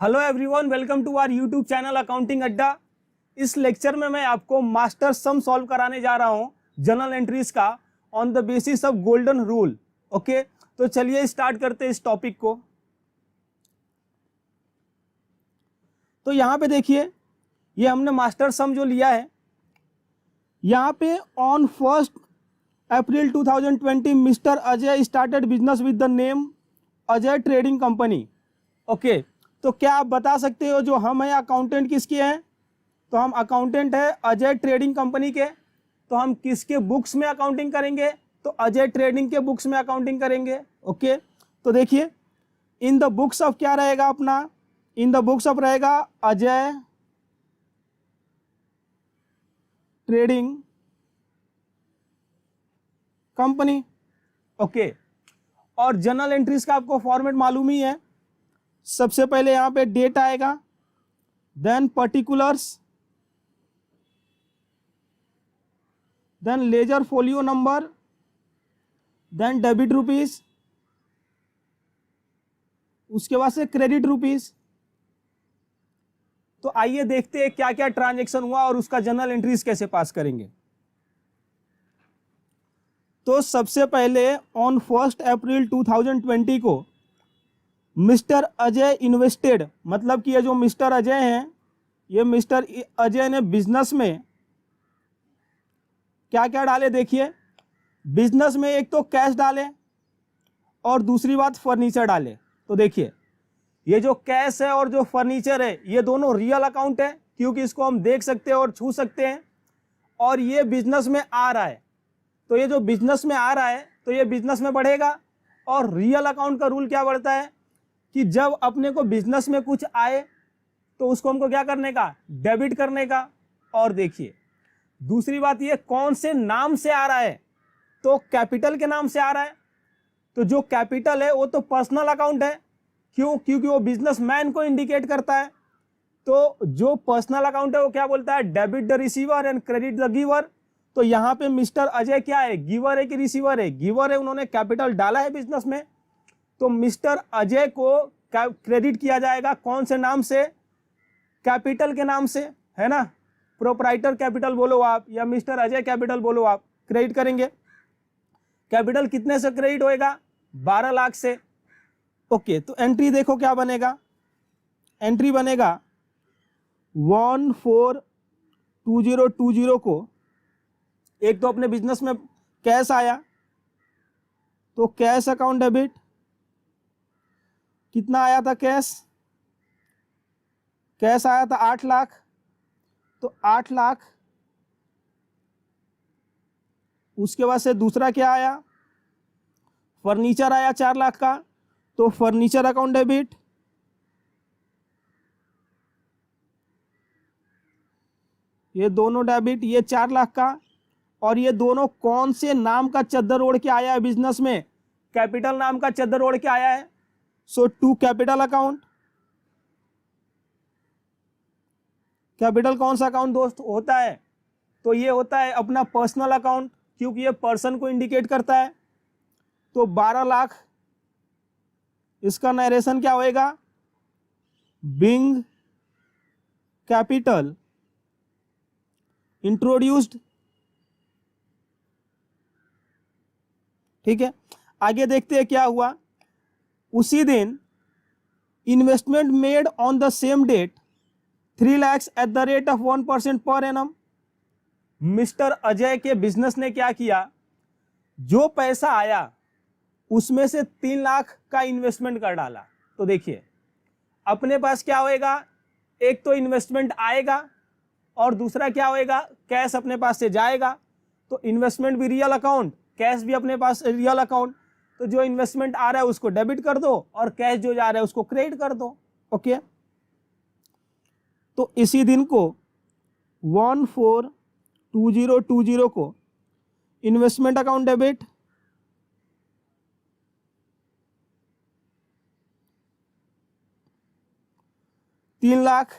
Hello everyone, welcome to our YouTube channel accounting Adda. इस lecture में मैं आपको मास्टर सम सॉल्व कराने जा रहा हूं जर्नल एंट्रीज का on the basis of golden rule. Okay, तो चलिए स्टार्ट करते हैं इस टॉपिक को। तो यहां पे देखिए, ये हमने मास्टर सम जो लिया है, यहाँ पे on 1 April 2020 mister Ajay started business with the name Ajay trading company. Okay, तो क्या आप बता सकते हो जो हम हैं अकाउंटेंट किसके हैं? तो हम अकाउंटेंट है अजय ट्रेडिंग कंपनी के। तो हम किसके बुक्स में अकाउंटिंग करेंगे? तो अजय ट्रेडिंग के बुक्स में अकाउंटिंग करेंगे। ओके, तो देखिए इन द बुक्स ऑफ क्या रहेगा अपना? इन द बुक्स ऑफ रहेगा अजय ट्रेडिंग कंपनी। ओके, और जर्नल एंट्रीज का आपको फॉर्मेट मालूम ही है। सबसे पहले यहां पे डेट आएगा, then particulars, then ledger folio number, then debit rupees, उसके बाद से क्रेडिट रुपीज। तो आइए देखते हैं क्या क्या ट्रांजैक्शन हुआ और उसका जर्नल एंट्रीज कैसे पास करेंगे। तो सबसे पहले ऑन 1 अप्रैल 2020 को मिस्टर अजय इन्वेस्टेड, मतलब कि ये जो मिस्टर अजय हैं, ये मिस्टर अजय ने बिजनेस में क्या क्या डाले? देखिए, बिजनेस में एक तो कैश डाले और दूसरी बात फर्नीचर डाले। तो देखिए, ये जो कैश है और जो फर्नीचर है, ये दोनों रियल अकाउंट है क्योंकि इसको हम देख सकते हैं और छू सकते हैं, और ये बिजनेस में आ रहा है। तो ये जो बिजनेस में आ रहा है तो ये बिजनेस में बढ़ेगा। और रियल अकाउंट का रूल क्या बढ़ता है कि जब अपने को बिजनेस में कुछ आए तो उसको हमको क्या करने का? डेबिट करने का। और देखिए दूसरी बात, ये कौन से नाम से आ रहा है? तो कैपिटल के नाम से आ रहा है। तो जो कैपिटल है वो तो पर्सनल अकाउंट है। क्यों? क्योंकि वो बिजनेसमैन को इंडिकेट करता है। तो जो पर्सनल अकाउंट है वो क्या बोलता है? Debit the receiver and credit the giver. तो यहां पे मिस्टर अजय क्या है? गिवर है कि रिसीवर है? गिवर है, उन्होंने कैपिटल डाला है बिजनेस में। तो मिस्टर अजय को क्रेडिट किया जाएगा कौन से नाम से? कैपिटल के नाम से, है ना। प्रोप्राइटर कैपिटल बोलो आप या मिस्टर अजय कैपिटल बोलो आप, क्रेडिट करेंगे। कैपिटल कितने से क्रेडिट होएगा? 12 लाख से। ओके, तो एंट्री देखो क्या बनेगा। एंट्री बनेगा 142020 को। एक तो अपने बिजनेस में कैश आया तो कैश अकाउंट डेबिट। कितना आया था कैश? कैश आया था 8 लाख। तो 8 लाख। उसके बाद से दूसरा क्या आया? फर्नीचर आया 4 लाख का। तो फर्नीचर अकाउंट डेबिट। ये दोनों डेबिट, ये 4 लाख का। और ये दोनों कौन से नाम का चद्दर ओढ़ के आया है बिजनेस में? कैपिटल नाम का चद्दर ओढ़ के आया है। सो टू कैपिटल अकाउंट। कैपिटल कौन सा अकाउंट दोस्त होता है? तो ये होता है अपना पर्सनल अकाउंट, क्योंकि ये पर्सन को इंडिकेट करता है। तो 12 लाख, इसका नरेशन क्या होएगा? Being capital introduced. ठीक है, आगे देखते हैं क्या हुआ। उसी दिन investment made on the same date 3 lakh at the rate of 1% per annum. Mister Ajay के बिजनेस ने क्या किया? जो पैसा आया उसमें से 3 लाख का इन्वेस्टमेंट कर डाला। तो देखिए अपने पास क्या होएगा? एक तो इन्वेस्टमेंट आएगा और दूसरा क्या होएगा? कैश अपने पास से जाएगा। तो इन्वेस्टमेंट भी रियल अकाउंट, कैश भी अपने पास रियल अकाउंट। तो जो इन्वेस्टमेंट आ रहा है उसको डेबिट कर दो और कैश जो जा रहा है उसको क्रेडिट कर दो। ओके, तो इसी दिन को 142020 को इन्वेस्टमेंट अकाउंट डेबिट, तीन lakh,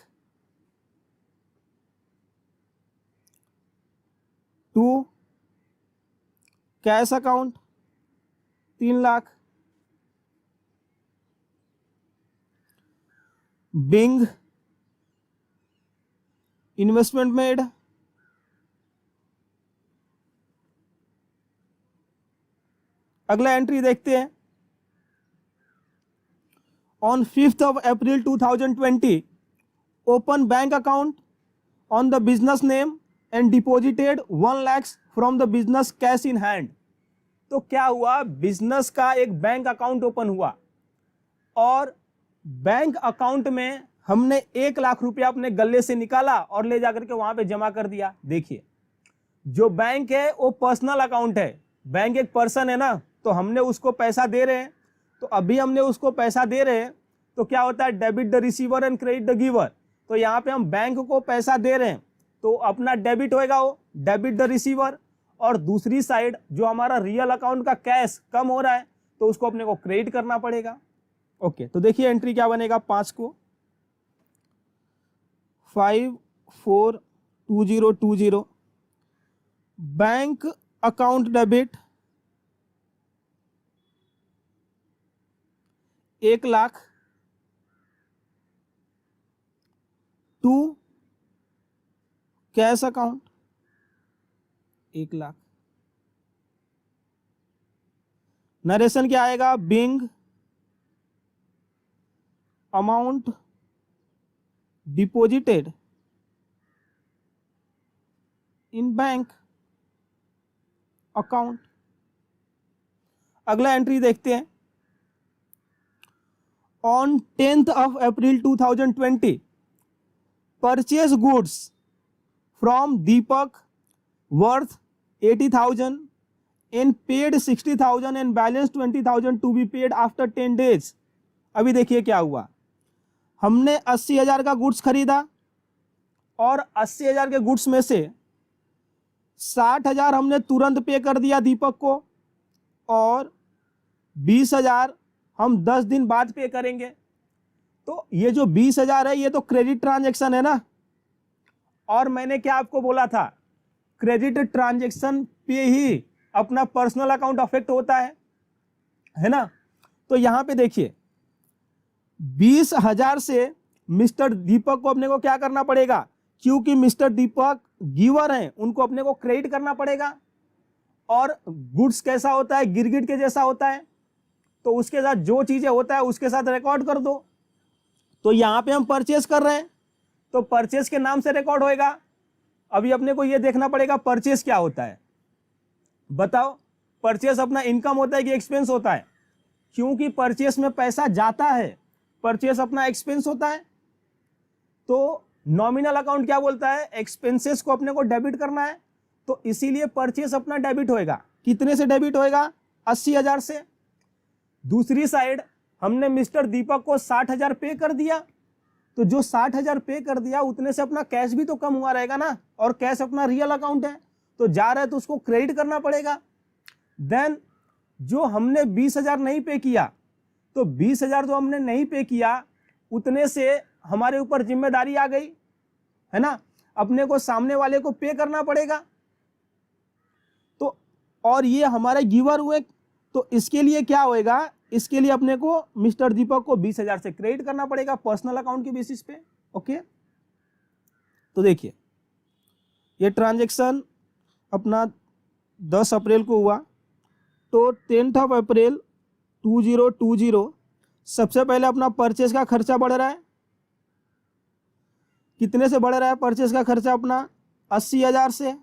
to cash account 3 lakh. Being investment made, अगला एंट्री देखते हैं। On 5th of April 2020 open bank account on the business name and deposited 1 lakh from the business cash in hand. तो क्या हुआ, बिजनेस का एक बैंक अकाउंट ओपन हुआ और बैंक अकाउंट में हमने 1 लाख रुपया अपने गले से निकाला और ले जाकर के वहां पे जमा कर दिया। देखिए, जो बैंक है वो पर्सनल अकाउंट है, बैंक एक पर्सन है ना, तो हमने उसको पैसा दे रहे हैं। तो अभी हमने उसको पैसा दे रहे हैं तो क्या होता है, debit the receiver and credit the giver. तो यहाँ पे हम बैंक को पैसा दे रहे हैं तो अपना डेबिट होएगा, वो डेबिट द रिसीवर, और दूसरी साइड जो हमारा रियल अकाउंट का कैश कम हो रहा है तो उसको अपने को क्रेडिट करना पड़ेगा। ओके, तो देखिए एंट्री क्या बनेगा 5 को, 542020 bank account debit 1 lakh to cash account 1 lakh. Narration क्या आएगा, being amount deposited in bank account. अगला एंट्री देखते हैं। On 10th of April 2020 purchase goods from Deepak worth 80,000 and paid 60,000 and balance 20,000 to be paid after 10 days। अभी देखिए क्या हुआ, हमने 80,000 का गुड्स खरीदा और 80,000 के गुड्स में से 60,000 हमने तुरंत पे कर दिया दीपक को और 20,000 हम 10 दिन बाद पे करेंगे। तो ये जो 20,000 है ये तो क्रेडिट ट्रांजैक्शन है ना, और मैंने क्या आपको बोला था, क्रेडिट ट्रांजैक्शन पे ही अपना पर्सनल अकाउंट अफेक्ट होता है ना। तो यहां पे देखिए 20,000 से मिस्टर दीपक को अपने को क्या करना पड़ेगा, क्योंकि मिस्टर दीपक गिवर हैं उनको अपने को क्रेडिट करना पड़ेगा, और गुड्स कैसा होता है, गिरगिट के जैसा होता है, तो उसके साथ जो चीजें होता है उसके साथ रिकॉर्ड कर दो। तो यहां पे हम परचेज कर रहे हैं तो परचेज के नाम से रिकॉर्ड होएगा। अभी अपने को यह देखना पड़ेगा परचेज क्या होता है, बताओ परचेज अपना इनकम होता है कि एक्सपेंस होता है, क्योंकि परचेज में पैसा जाता है, परचेज अपना एक्सपेंस होता है। तो नॉमिनल अकाउंट क्या बोलता है, एक्सपेंसेस को अपने को डेबिट करना है, तो इसीलिए परचेज अपना डेबिट होएगा। कितने से डेबिट होएगा, 80,000 से। दूसरी साइड हमने मिस्टर दीपक को 60,000 पे कर दिया, तो जो 60,000 पे कर दिया उतने से अपना कैश भी तो कम हुआ रहेगा ना, और कैश अपना रियल अकाउंट है तो जा रहा है तो उसको क्रेडिट करना पड़ेगा। देन जो हमने 20,000 नहीं पे किया, तो 20,000 जो हमने नहीं पे किया उतने से हमारे ऊपर जिम्मेदारी आ गई है ना, अपने को सामने वाले को पे करना पड़ेगा। तो और ये हमारे गिवर हुए, तो इसके लिए क्या होएगा, इसके लिए अपने को मिस्टर दीपक को 20,000 से क्रेडिट करना पड़ेगा पर्सनल अकाउंट के बेसिस पे। ओके, तो देखिए ये ट्रांजैक्शन अपना 10 अप्रैल को हुआ, तो 10th of April 2020 सबसे पहले अपना परचेज का खर्चा बढ़ रहा है। कितने से बढ़ रहा है परचेज का खर्चा अपना, 80,000 से।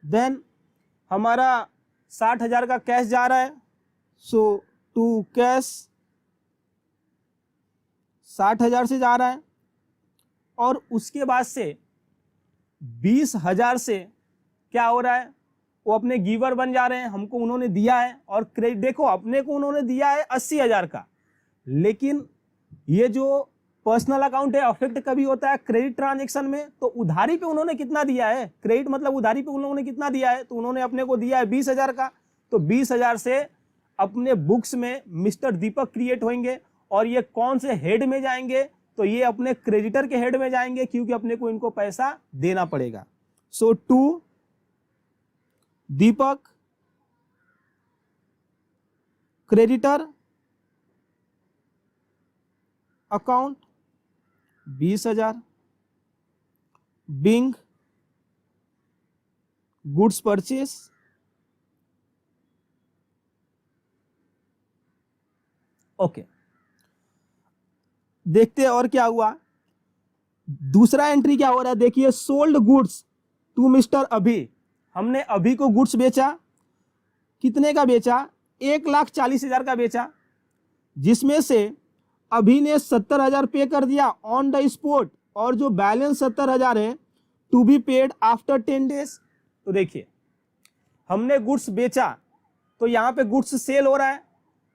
देन हमारा 60,000 का कैश जा रहा है, सो टू कैश 60,000 से जा रहा है, और उसके बाद से 20,000 से क्या हो रहा है, वो अपने गिवर बन जा रहे हैं, हमको उन्होंने दिया है, और क्रेडिट देखो अपने को उन्होंने दिया है 80,000 का, लेकिन ये जो पर्सनल अकाउंट है अफेक्ट कभी होता है क्रेडिट ट्रांजैक्शन में, तो उधारी पे उन्होंने कितना दिया है, क्रेडिट मतलब उधारी पे उन्होंने कितना दिया है, तो उन्होंने अपने को दिया है 20,000 का, तो 20,000 से अपने बुक्स में मिस्टर दीपक क्रिएट होंगे, और ये कौन से हेड में जाएंगे, तो ये अपने क्रेडिटर के हेड में जाएंगे, क्योंकि अपने को इनको पैसा देना पड़ेगा। So to Deepak creditor account 20,000, being goods purchase, okay. देखते हैं और क्या हुआ। दूसरा एंट्री क्या हो रहा है, देखिए सोल्ड गुड्स टू मिस्टर अभी। हमने अभी को गुड्स बेचा, कितने का बेचा, 1,40,000 का बेचा, जिसमें से अभी ने 70,000 पे कर दिया ऑन द स्पॉट, और जो बैलेंस 70,000 है to be paid after 10 days. तो देखिए हमने गुड्स बेचा तो यहाँ पे गुड्स सेल हो रहा है,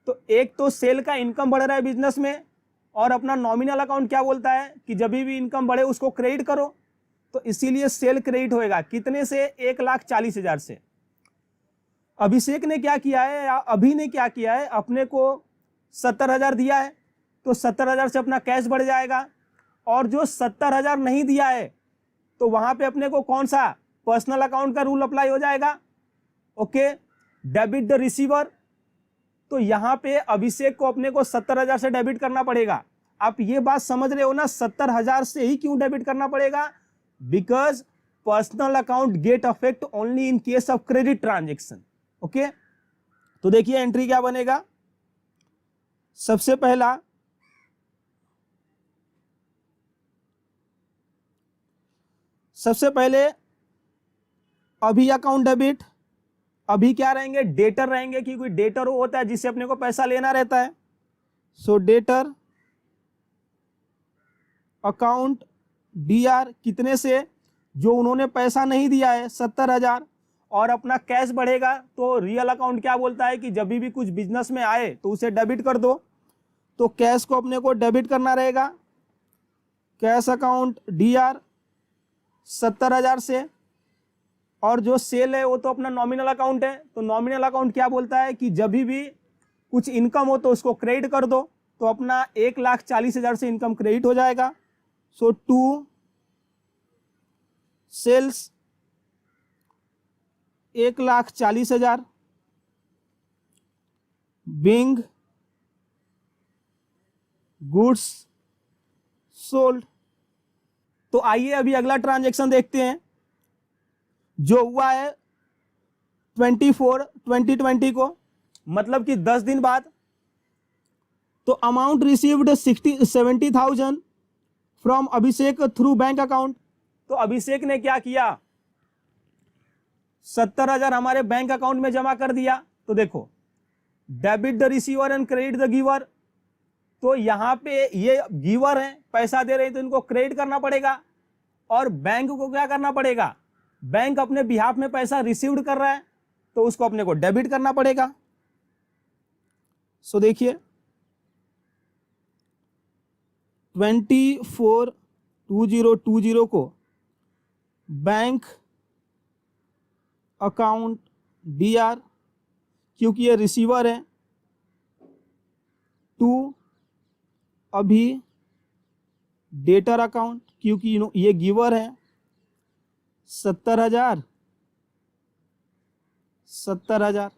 तो एक तो सेल का इनकम बढ़ रहा है बिजनेस में, और अपना नॉमिनल अकाउंट क्या बोलता है कि जब भी इनकम बढ़े उसको क्रेडिट करो, तो इसीलिए सेल क्रेडिट होएगा। कितने से, 1,40,000 से। अभिषेक ने क्या किया है या अभी ने क्या किया है, अपने को 70,000 दिया है, तो 70,000 से अपना कैश बढ़ जाएगा, और जो 70,000 नहीं दिया है तो वहां पे अपने को कौन सा, पर्सनल अकाउंट का रूल अप्लाई हो जाएगा, ओके, डेबिट द रिसीवर। तो यहां पे अभिषेक को अपने को 70,000 से डेबिट करना पड़ेगा। आप ये बात समझ रहे हो ना, 70,000 से ही क्यों डेबिट करना पड़ेगा, because personal account get affect only in case of credit transaction, okay. तो देखिए एंट्री क्या बनेगा, सबसे पहला सबसे पहले अभी अकाउंट डेबिट, अभी क्या रहेंगे, डेटर रहेंगे, क्योंकि डेटर वो होता है जिससे अपने को पैसा लेना रहता है। सो डेटर अकाउंट डीआर, कितने से, जो उन्होंने पैसा नहीं दिया है 70,000, और अपना कैश बढ़ेगा तो रियल अकाउंट क्या बोलता है कि जब भी कुछ बिजनेस में आए तो उसे डेबिट कर दो, तो कैश को अपने को डेबिट करना रहेगा, कैश अकाउंट डीआर 70,000 से, और जो सेल है वो तो अपना नॉमिनल अकाउंट है, तो नॉमिनल अकाउंट क्या बोलता है कि जब भी कुछ इनकम हो तो उसको क्रेडिट कर दो, तो अपना 1,40,000 से इनकम क्रेडिट हो जाएगा। So to sales 1,40,000, being goods sold. तो आइए अभी अगला ट्रांजैक्शन देखते हैं, जो हुआ है 24/2020 को, मतलब कि 10 दिन बाद। तो amount received 70,000 from Abhishek through bank account. तो अभिषेक ने क्या किया, 70,000 हमारे बैंक अकाउंट में जमा कर दिया। तो देखो debit the receiver and credit the giver, तो यहां पे ये गिवर है, पैसा दे रहे हैं तो इनको क्रेडिट करना पड़ेगा, और बैंक को क्या करना पड़ेगा, बैंक अपने बिहाफ में पैसा रिसीव्ड कर रहा है तो उसको अपने को डेबिट करना पड़ेगा। सो देखिए 24/2020 को बैंक अकाउंट डीआर, क्योंकि ये रिसीवर है, टू अभी डेटर अकाउंट, क्योंकि ये गिवर है, 70,000 70,000।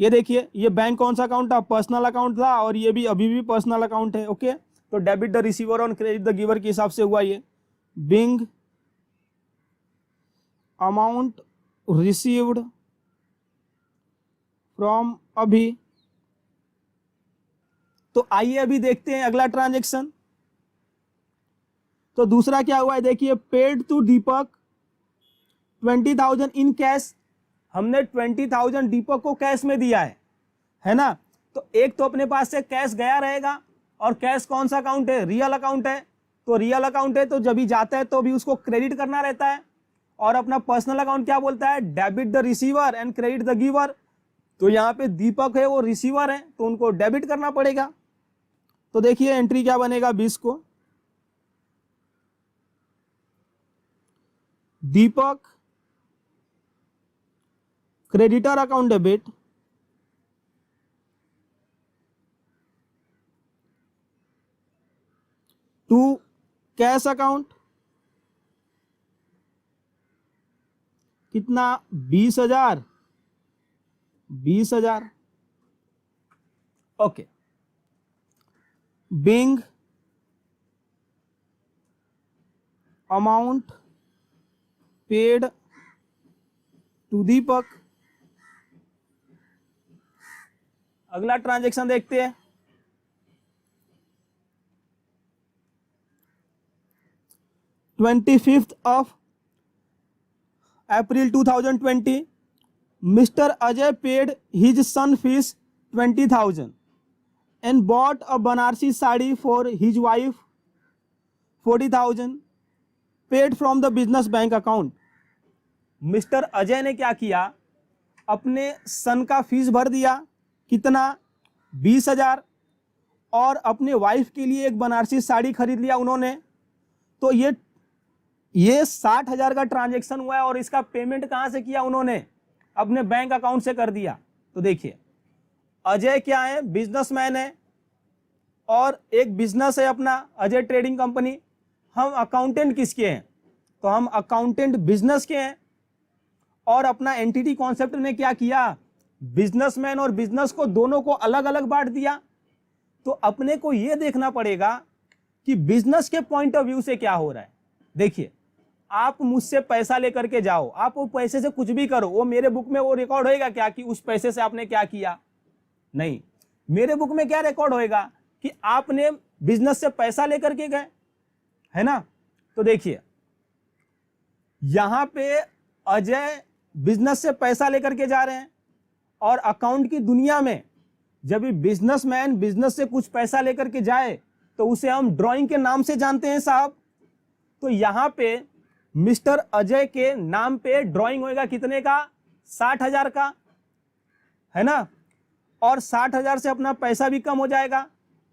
ये देखिए ये बैंक कौन सा अकाउंट था, पर्सनल अकाउंट था, और ये भी अभी भी पर्सनल अकाउंट है, ओके। तो debit the receiver on credit the giver के हिसाब से हुआ ये, बिंग अमाउंट रिसीव्ड फ्रॉम अभी। तो आइए अभी देखते हैं अगला ट्रांजैक्शन। तो दूसरा क्या हुआ है, देखिए paid to Deepak 20,000 in cash. हमने 20,000 दीपक को कैश में दिया है ना। तो एक तो अपने पास से कैश गया रहेगा, और कैश कौन सा अकाउंट है, रियल अकाउंट है। तो रियल अकाउंट है तो जब भी जाता है तो भी उसको क्रेडिट करना रहता है, और अपना पर्सनल अकाउंट क्या बोलता है, debit the receiver and credit the giver. तो यहाँ पे दीपक है वो रिसीवर है तो उनको डेबिट करना पड़ेगा। तो देखिए एंट्री क्या बनेगा 20 को, Deepak creditor account debit to cash account, कितना, 20,000 20,000, okay. being amount paid to Deepak. अगला ट्रांजेक्शन देखते हैं। 25th of April 2020, Mr. Ajay paid his son fees 20,000 and bought a Banarsi sari for his wife 40,000 paid from the business bank account। Mister Ajay ने क्या किया, अपने सन का fees भर दिया, कितना 20,000, और अपने वाइफ के लिए एक बनारसी साड़ी खरीद लिया उन्होंने। तो ये 60,000 का ट्रांजैक्शन हुआ है और इसका पेमेंट कहां से किया उन्होंने, अपने बैंक अकाउंट से कर दिया। तो देखिए अजय क्या है, बिजनेसमैन है और एक बिजनेस है अपना अजय ट्रेडिंग कंपनी। हम अकाउंटेंट किसके हैं, तो हम अकाउंटेंट बिजनेस के हैं। और अपना एंटिटी कॉन्सेप्ट ने क्या किया, बिजनेसमैन और बिजनेस को दोनों को अलग अलग बांट दिया। तो अपने को यह देखना पड़ेगा कि बिजनेस के पॉइंट ऑफ व्यू से क्या हो रहा है। देखिए आप मुझसे पैसा लेकर के जाओ, आप वो पैसे से कुछ भी करो, वो मेरे बुक में वो रिकॉर्ड होएगा क्या कि उस पैसे से आपने क्या किया, नहीं। मेरे बुक में क्या रिकॉर्ड होएगा कि आपने बिजनेस से पैसा लेकर के गए, है ना। तो देखिए यहां पे अजय बिजनेस से पैसा लेकर के जा रहे हैं और अकाउंट की दुनिया में जब भी बिजनेसमैन बिजनेस से कुछ पैसा लेकर के जाए तो उसे हम ड्राइंग के नाम से जानते हैं साहब। तो यहां पे मिस्टर अजय के नाम पे ड्राइंग होएगा कितने का, 60,000 का, है ना। और 60,000 से अपना पैसा भी कम हो जाएगा।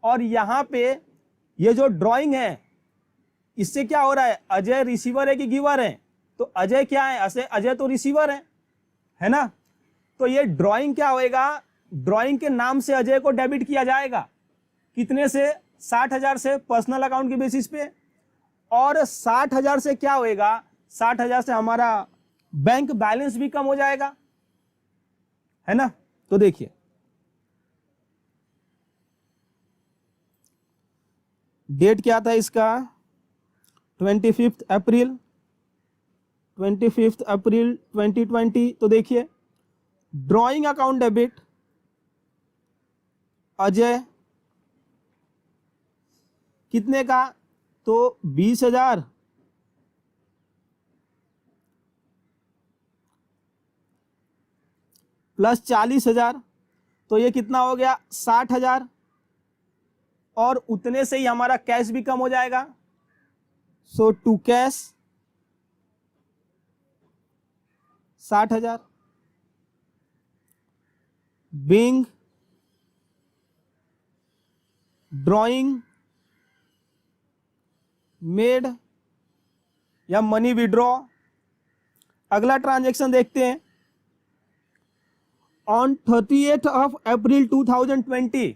और यहां पे ये जो ड्राइंग है इससे क्या हो रहा है, अजय रिसीवर है कि गिवर है, तो अजय क्या है, अजय तो रिसीवर है ना। तो ये ड्राइंग क्या होएगा, ड्राइंग के नाम से अजय को डेबिट किया जाएगा, कितने से, 60,000 से, पर्सनल अकाउंट के बेसिस पे। और 60,000 से क्या होएगा, 60,000 से हमारा बैंक बैलेंस भी कम हो जाएगा, है ना। तो देखिए डेट क्या था इसका, 25 अप्रैल 2020। तो देखिए ड्राइंग अकाउंट डेबिट अजय कितने का, तो 20,000 प्लस 40,000, तो ये कितना हो गया, 60,000। और उतने से ही हमारा कैश भी कम हो जाएगा। So to cash 60,000 being drawing made या मनी विड्रॉ। अगला ट्रांजैक्शन देखते हैं। ऑन 30th of April 2020,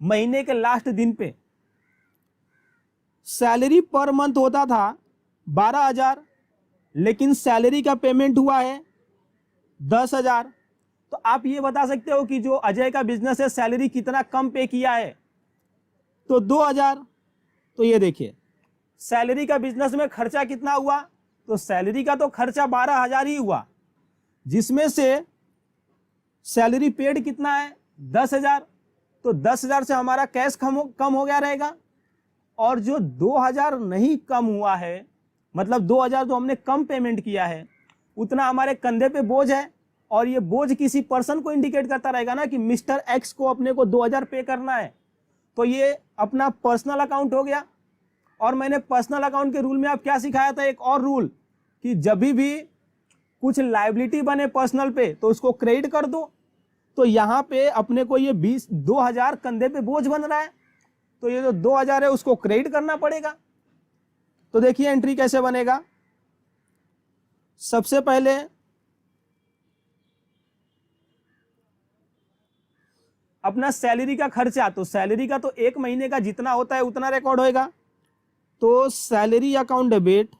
महीने के लास्ट दिन पे सैलरी पर मंथ होता था 12,000, लेकिन सैलरी का पेमेंट हुआ है 10,000। तो आप ये बता सकते हो कि जो अजय का बिजनेस है सैलरी कितना कम पे किया है, तो 2,000। तो ये देखिए सैलरी का बिजनेस में खर्चा कितना हुआ, तो सैलरी का तो खर्चा 12,000 ही हुआ, जिसमें से सैलरी पेड कितना है, 10,000। तो 10,000 से हमारा कैश कम हो गया रहेगा। और जो 2,000 नहीं कम हुआ है, मतलब 2,000 जो हमने कम पेमेंट किया है, उतना हमारे कंधे पे बोझ है। और ये बोझ किसी पर्सन को इंडिकेट करता रहेगा ना कि मिस्टर एक्स को अपने को 2,000 पे करना है। तो ये अपना पर्सनल अकाउंट हो गया। और मैंने पर्सनल अकाउंट के रूल में आप क्या सिखाया था, एक और रूल कि जब भी कुछ लायबिलिटी बने पर्सनल पे तो उसको क्रेडिट कर दो। तो यहाँ पे अपने को ये 2,000 कंधे पे बोझ बन रहा है, तो ये जो 2,000 है उसको क्रेडिट करना पड़ेगा। तो देखिए एंट्री कैसे बनेगा। सबसे पहले अपना सैलरी का खर्चा, तो सैलरी का तो एक महीने का जितना होता है उतना रिकॉर्ड होएगा। तो सैलरी अकाउंट डेबिट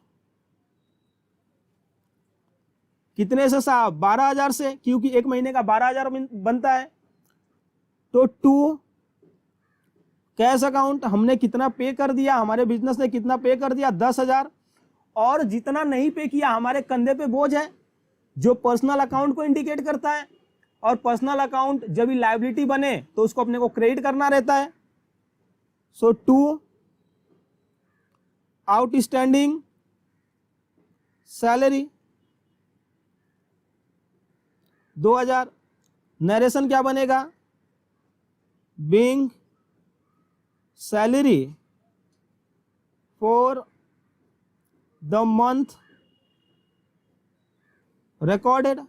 कितने से साहब, 12,000 से, क्योंकि एक महीने का 12,000 बनता है। तो टू कैश अकाउंट हमने कितना पे कर दिया, हमारे बिजनेस ने कितना पे कर दिया, 10,000। और जितना नहीं पे किया हमारे कंधे पे बोझ है, जो पर्सनल अकाउंट को इंडिकेट करता है। और पर्सनल अकाउंट जब भी लायबिलिटी बने तो उसको अपने को क्रेडिट करना रहता है। सो 2 आउटस्टैंडिंग सैलरी 2,000। नरेशन क्या बनेगा, being salary for the month recorded.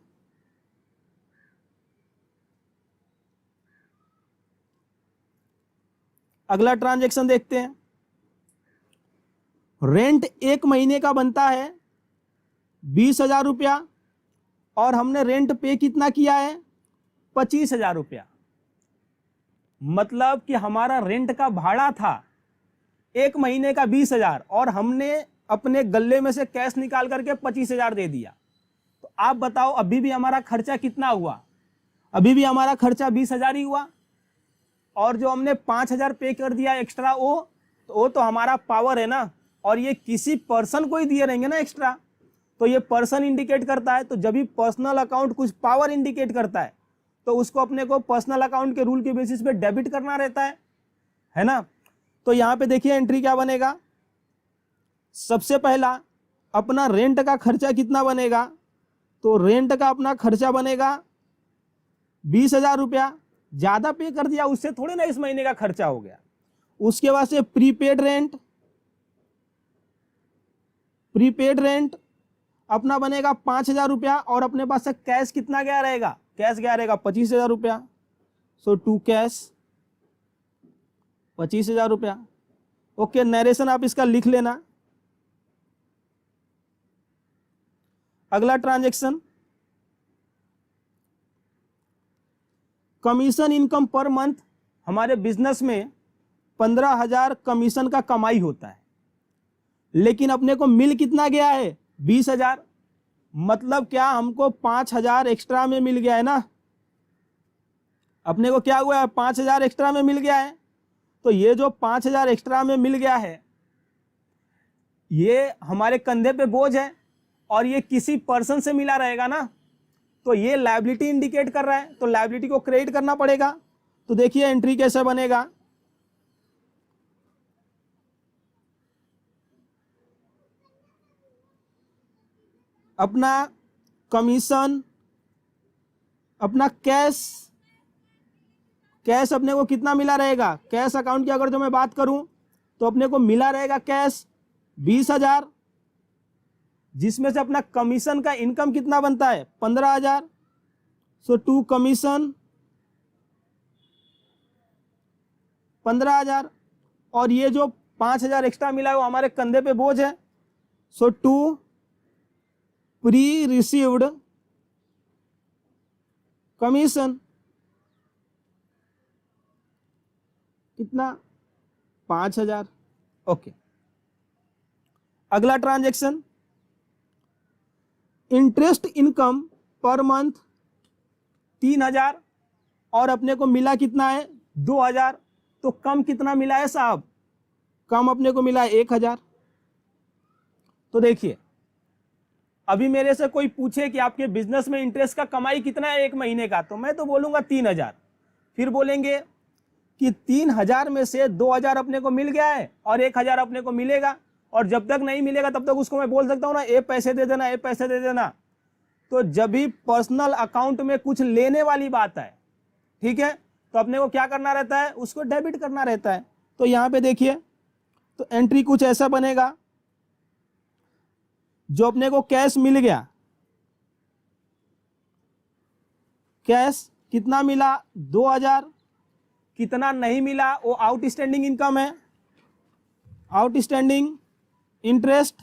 अगला ट्रांजैक्शन देखते हैं। रेंट 1 महीने का बनता है 20,000 रुपया और हमने रेंट पे कितना किया है, 25,000 रुपया। मतलब कि हमारा रेंट का भाड़ा था 1 महीने का 20,000 और हमने अपने गल्ले में से कैश निकाल करके 25,000 दे दिया। तो आप बताओ अभी भी हमारा खर्चा कितना हुआ, अभी भी हमारा खर्चा 20,000 ही हुआ। और जो हमने 5,000 पे कर दिया एक्स्ट्रा, वो तो हमारा पावर है ना, और ये किसी पर्सन को ही दिए रहेंगे ना एक्स्ट्रा, तो ये पर्सन इंडिकेट करता है। तो जब भी पर्सनल अकाउंट कुछ पावर इंडिकेट करता है तो उसको अपने को पर्सनल अकाउंट के रूल के बेसिस पे डेबिट करना रहता है ना। तो यहाँ पे देखिए एंट्री क्या बनेगा। सबसे पहला अपना रेंट का खर्चा कितना बनेगा, तो रेंट का अपना खर्चा बनेगा 20,000 रुपया। ज़्यादा पे कर दिया उससे थोड़ी ना इस महीने का खर्चा हो गया। उसके बाद से प्रीपेड रेंट अपना बनेगा 5,000 रुपया और अपने पास से कैश कितना गया रहेगा, कैश गया रहेगा 25,000 रुपया। सो 2 कैश 25,000 रुपया। ओके, नरेशन आप इसका लिख लेना। अगला transaction, commission income per month. हमारे बिजनेस में 15,000 कमीशन का कमाई होता है, लेकिन अपने को मिल कितना गया है, 20,000। मतलब क्या, हमको 5,000 एक्स्ट्रा में मिल गया है ना, अपने को क्या हुआ है, 5,000 एक्स्ट्रा में मिल गया है। तो ये जो 5,000 एक्स्ट्रा में मिल गया है ये हमारे कंधे पे बोझ है और ये किसी पर्सन से मिला रहेगा ना, तो ये लायबिलिटी इंडिकेट कर रहा है, तो लायबिलिटी को क्रेडिट करना पड़ेगा। तो देखिए एंट्री कैसे बनेगा। अपना कमीशन, अपना कैश अपने को कितना मिला रहेगा, कैश अकाउंट की अगर जो मैं बात करूं तो अपने को मिला रहेगा कैश 20,000, जिसमें से अपना कमीशन का इनकम कितना बनता है, 15,000। सो 2 कमीशन 15,000 और ये जो 5,000 एक्स्ट्रा मिला है वो हमारे कंधे पे बोझ है। सो 2 प्री रिसीव्ड कमीशन कितना, 5,000। ओके, अगला transaction, interest income per month 3,000 और अपने को मिला कितना है, 2,000। तो कम कितना मिला है साहब, कम अपने को मिला है 1,000। तो देखिए अभी मेरे से कोई पूछे कि आपके बिजनेस में इंटरेस्ट का कमाई कितना है 1 महीने का, तो मैं तो बोलूंगा 3,000। फिर बोलेंगे कि 3,000 में से 2,000 अपने को मिल गया है और 1,000 अपने को मिलेगा, और जब तक नहीं मिलेगा तब तक उसको मैं बोल सकता हूं ना, ये पैसे दे देना, ये पैसे दे देना। तो जब भी पर्सनल अकाउंट में कुछ लेने वाली बात है, ठीक है, तो अपने को क्या करना रहता है, उसको डेबिट करना रहता है। तो यहां पे देखिए, तो एंट्री कुछ ऐसा बनेगा, जो अपने को कैश मिल गया, कैश कितना मिला, 2,000। कितना नहीं मिला वो आउटस्टैंडिंग इनकम है, आउटस्टैंडिंग इंटरेस्ट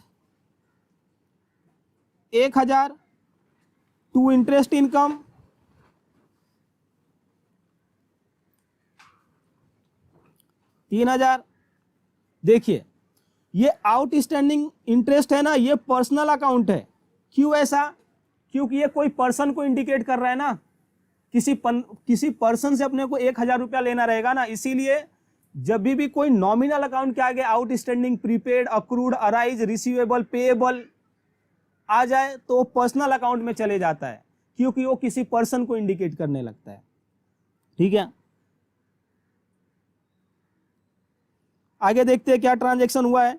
1,000, 2 इंटरेस्ट इनकम 3,000। देखिए ये आउटस्टैंडिंग इंटरेस्ट है ना, ये पर्सनल अकाउंट है। क्यों ऐसा, क्योंकि ये कोई पर्सन को इंडिकेट कर रहा है ना, किसी पर्सन से अपने को 1,000 रुपया लेना रहेगा ना, इसीलिए जब भी कोई नॉमिनल अकाउंट के आगे outstanding, prepaid, accrued, arise, receivable, payable आ जाए तो वो पर्सनल अकाउंट में चले जाता है, क्योंकि वो किसी पर्सन को इंडिकेट करने लगता है। ठीक है, आगे देखते हैं क्या ट्रांजैक्शन हुआ है।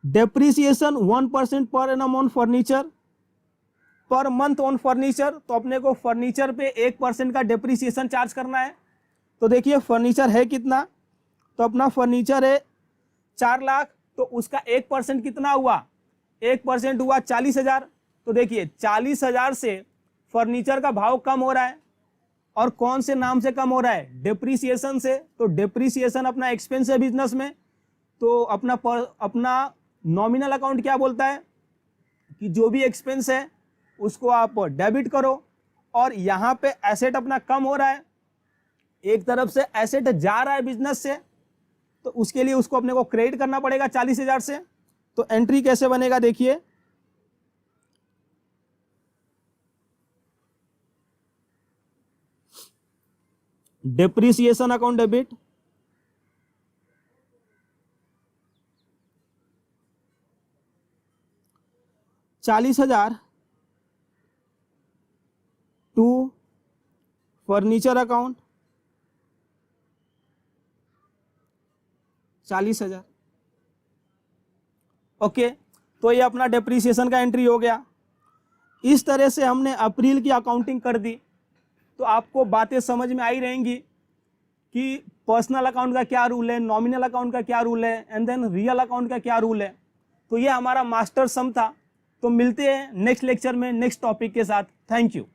Depreciation 1% per annum on furniture, per month on furniture, तो अपने को फर्नीचर पे 1% का डेप्रिसिएशन चार्ज करना है। तो देखिए फर्नीचर है कितना, तो अपना फर्नीचर है 4 लाख, तो उसका 1% कितना हुआ, 1% हुआ 40,000। तो देखिए 40,000 से फर्नीचर का भाव कम हो रहा है, और कौन से नाम से कम हो रहा है, डेप्रिसिएशन से। तो डेप्रिसिएशन अपना एक्सपेंस है बिजनेस में, तो अपना नॉमिनल अकाउंट क्या बोलता है कि जो भी एक्सपेंस है उसको आप डेबिट करो, और यहाँ पे एसेट अपना कम हो रहा है, एक तरफ से एसेट जा रहा है बिजनेस से, तो उसके लिए उसको अपने को क्रेडिट करना पड़ेगा 40,000 से। तो एंट्री कैसे बनेगा देखिए, depreciation account debit, $40,000 to furniture account 40,000। Okay, तो ये अपना डेप्रिसिएशन का एंट्री हो गया। इस तरह से हमने अप्रैल की अकाउंटिंग कर दी, तो आपको बातें समझ में आई रहेंगी कि पर्सनल अकाउंट का क्या रूल है, नॉमिनल अकाउंट का क्या रूल है, एंड देन रियल अकाउंट का क्या रूल है। तो ये हमारा मास्टर सम था। तो मिलते हैं नेक्स्ट लेक्चर में नेक्स्ट टॉपिक के साथ। Thank you.